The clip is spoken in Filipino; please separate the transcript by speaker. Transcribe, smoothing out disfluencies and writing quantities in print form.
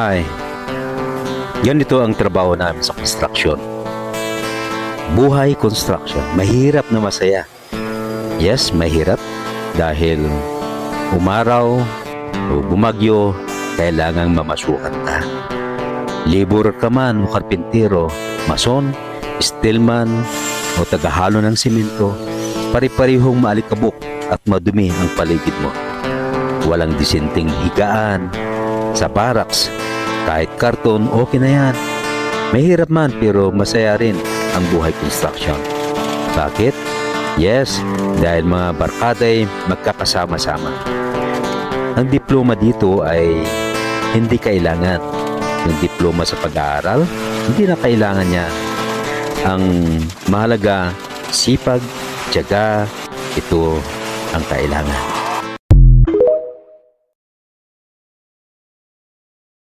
Speaker 1: Hi, ganito ang trabaho namin sa construction. Buhay construction, mahirap na masaya. Yes, mahirap dahil umaraw o bumagyo, kailangang mamasukan ka. Labor ka man o karpintero, mason, steelman o tagahalo ng simento, pari-parihong maalikabok at madumi ang paligid mo. Walang disenteng higaan sa barracks. Kahit karton, okay na yan. Mahirap man pero masaya rin ang buhay construction. Bakit? Yes, dahil mga barkada ay magkakasama-sama. Ang diploma dito ay hindi kailangan. Yung diploma sa pag-aaral, hindi na kailangan niya. Ang mahalaga, sipag, tiyaga, ito ang kailangan.